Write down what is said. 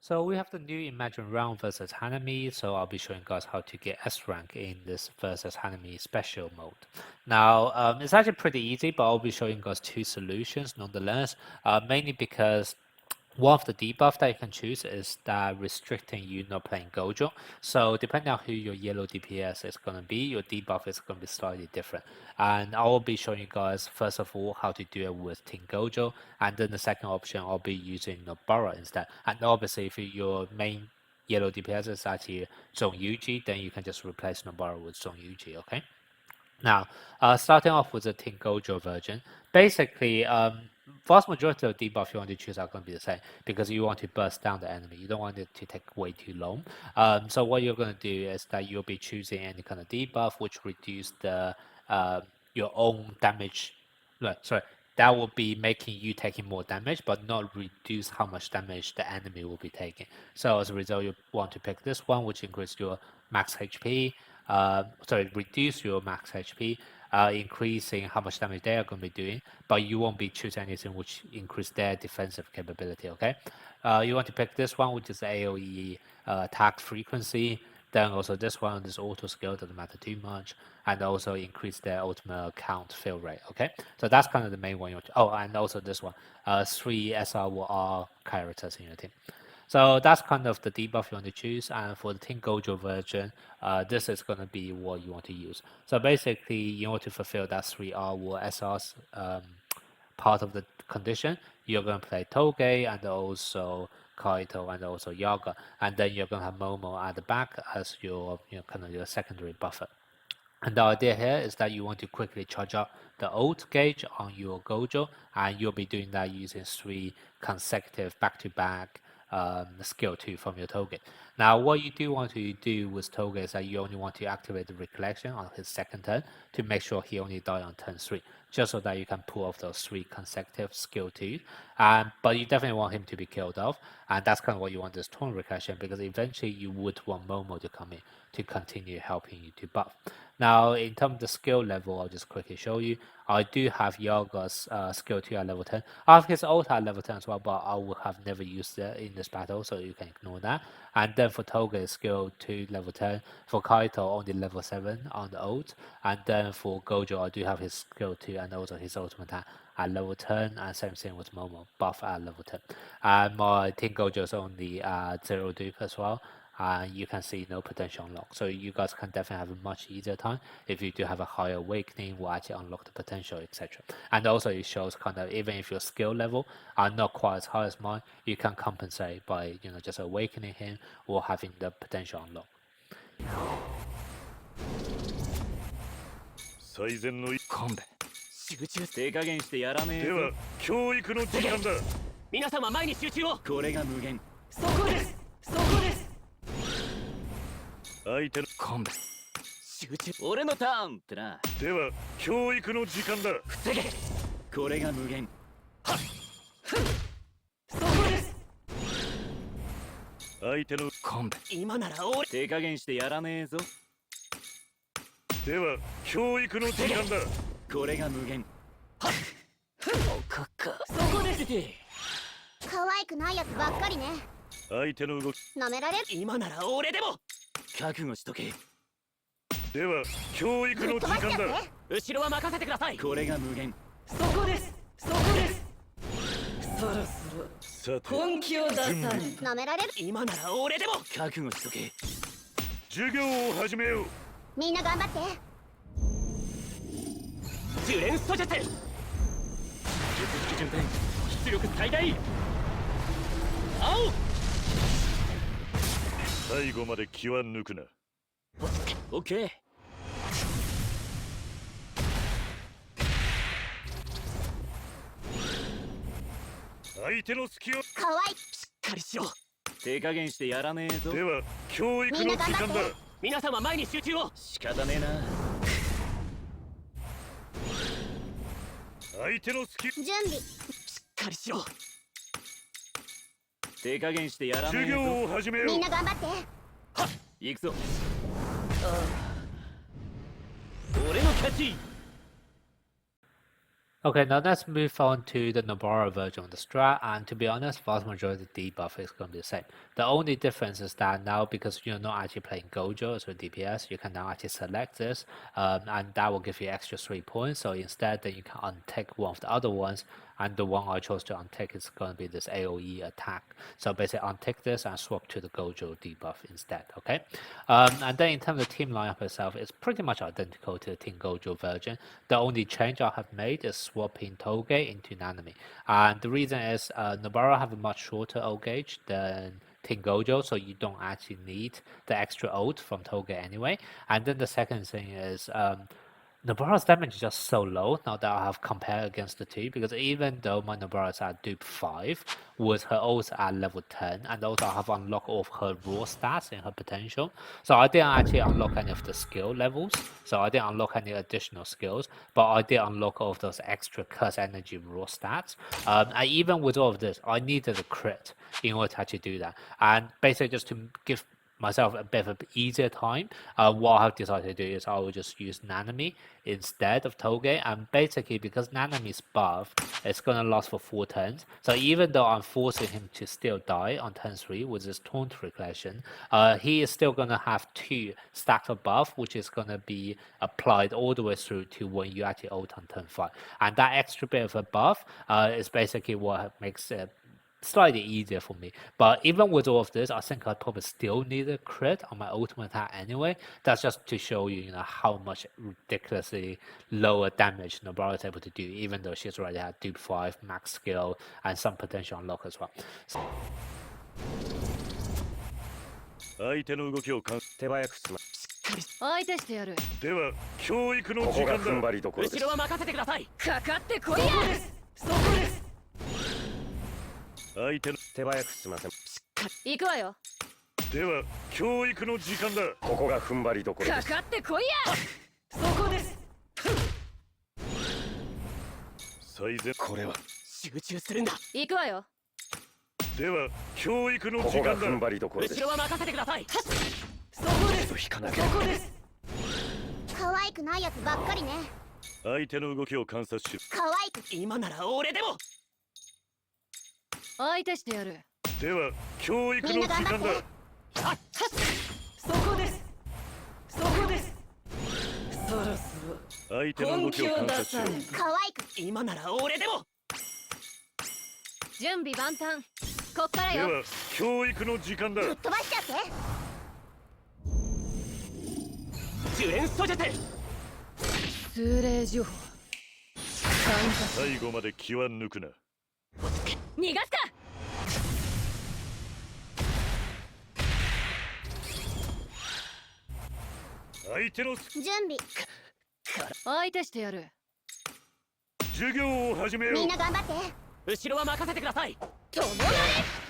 So we have the new Imagine round versus Hanami, so I'll be showing you guys how to get S rank in this versus Hanami special mode. Now, it's actually pretty easy, but I'll be showing you guys two solutions nonetheless, mainly because one of the debuff that you can choose is that restricting you not playing Gojo. So depending on who your yellow DPS is going to be, your debuff is going to be slightly different. And I will be showing you guys first of all how to do it with Team Gojo, and then the second option I'll be using Nobara instead. And obviously if your main yellow DPS is actually Zong Yuji, then you can just replace Nobara with Zong Yuji, okay? Now, starting off with the Team Gojo version, basically, vast majority of debuff you want to choose are going to be the same because you want to burst down the enemy. You don't want it to take way too long. So what you're going to do is that you'll be choosing any kind of debuff which reduce the your own damage. No, sorry, that will be making you taking more damage, but not reduce how much damage the enemy will be taking. So as a result, you want to pick this one, which increases your max HP. Reduce your max HP, increasing how much damage they are going to be doing, but you won't be choosing anything which increase their defensive capability, okay? You want to pick this one, which is AoE attack frequency, then also this one, this auto skill doesn't matter too much, and also increase their ultimate count fill rate, okay? So that's kind of the main one you want to, oh, and also this one, 3 SR or R characters in your team. So that's kind of the debuff you want to choose, and for the Team Gojo version, this is going to be what you want to use. So basically, in order to fulfill that 3R or SR's part of the condition, you're going to play Toge and also Kaito and also Yaga, and then you're going to have Momo at the back as your kind of your secondary buffer. And the idea here is that you want to quickly charge up the ult gauge on your Gojo, and you'll be doing that using 3 consecutive back-to-back skill 2 from your Toge. Now, what you do want to do with Toge is that you only want to activate the recollection on his second turn to make sure he only dies on turn 3, just so that you can pull off those 3 consecutive skill 2s. But you definitely want him to be killed off, and that's kind of what you want this turn recollection, because eventually you would want Momo to come in to continue helping you to buff. Now, in terms of the skill level, I'll just quickly show you. I do have Yaga's skill 2 at level 10. I have his ult at level 10 as well, but I will have never used it in this battle, so you can ignore that. And then for Toge, skill 2 level 10. For Kaito, only level 7 on the ult. And then for Gojo, I do have his skill 2 and also his ultimate attack at level 10, and same thing with Momo, buff at level 10. And my Team Gojo is only 0 dupe as well. You can see no potential unlock. So you guys can definitely have a much easier time if you do have a higher awakening, will actually unlock the potential, etc. And also it shows kind of even if your skill level are not quite as high as mine, you can compensate by just awakening him or having the potential unlock. 最善の勘弁集中手加減してやらねえでは教育の時間だ。皆様前に集中をこれが無限そこですそこです相手の勘弁集中俺のターンってなでは教育の時間だ。防げこれが無限はっふんそこです相手の勘弁今なら俺手加減してやらねえぞでは教育の時間だ。これが無限はっふんおかかそこですって可愛くないやつばっかりね。相手の動き舐められる。今なら俺でも覚悟しとけでは教育の時間だ。後ろは任せてくださいこれが無限そこですそこですそろそろさて本気を出さね舐められる。今なら俺でも覚悟しとけ授業を始めよう。みんな頑張って。呪連素術術式順天出力最大青最後まで気は抜くな。オッケー相手の隙を可愛い。しっかりしろ手加減してやらねえぞでは教育の時間だ。皆様前に集中を仕方ねえな相手の隙準備。しっかりしろ手加減してやらね授業えぞを始めよう。みんな頑張って。はっ行くぞ俺の勝ち Okay, now let's move on to the Nobara version of the strat, and to be honest, vast majority of the debuff is going to be the same. The only difference is that now, because you're not actually playing Gojo as a DPS, you can now actually select this, and that will give you extra 3 points, so instead then you can untick one of the other ones, and the one I chose to untick is going to be this AoE attack. So basically untick this and swap to the Gojo debuff instead, okay? And then in terms of team lineup itself, it's pretty much identical to the Team Gojo version. The only change I have made is swapping Toge into Hanami. And the reason is Nobara have a much shorter ult gauge than Team Gojo, so you don't actually need the extra ult from Toge anyway. And then the second thing is Nobara's damage is just so low now that I have compared against the two, because even though my Nobara is at dupe 5, with her ult at level 10, and also I have unlocked all of her raw stats in her potential, so I didn't actually unlock any of the skill levels, so I didn't unlock any additional skills, but I did unlock all of those extra curse energy raw stats, and even with all of this, I needed a crit in order to actually do that, and basically just to give myself a bit of an easier time, what I've decided to do is I will just use Hanami instead of Toge, and basically because Nanami's buff is going to last for 4 turns, so even though I'm forcing him to still die on turn 3 with his taunt reflection, he is still going to have 2 stacks of buff, which is going to be applied all the way through to when you actually ult on turn 5, and that extra bit of a buff is basically what makes it slightly easier for me. But even with all of this, I think I probably still need a crit on my ultimate attack anyway. That's just to show you, how much ridiculously lower damage Nobara is able to do, even though she's already had dupe 5, max skill, and some potential unlock as well. 相手の動きを手早く進ま相手してやる。では教育のここが時間だ。踏ん張りどころです後ろは任せてください。かかってこいや。そこです。相手の手早く進ませ行くわよ。では教育の時間だ。ここが踏ん張りどころでかすかってこいや。そこです。最善。これは集中するんだ。行くわよ。では教育のここが時間だ。踏ん張りどころです後ろは任せてください。そこです。引かなければそこです。可愛くないやつばっかりね。相手の動きを観察し可愛く今なら俺でも。相手してやる。では教育のみんな時間だ。頑張って。そこです。そこです。そろそろ相手の動きを観察しろ。可愛く今なら俺でも。準備万端。こっからよ。では教育の時間だ。ぶっ飛ばしちゃって。呪連素術。通例情報。最後まで気は抜くな。逃がすか。相手の準備相手してやる。授業を始めよう。みんな頑張って。後ろは任せてください。ともだね。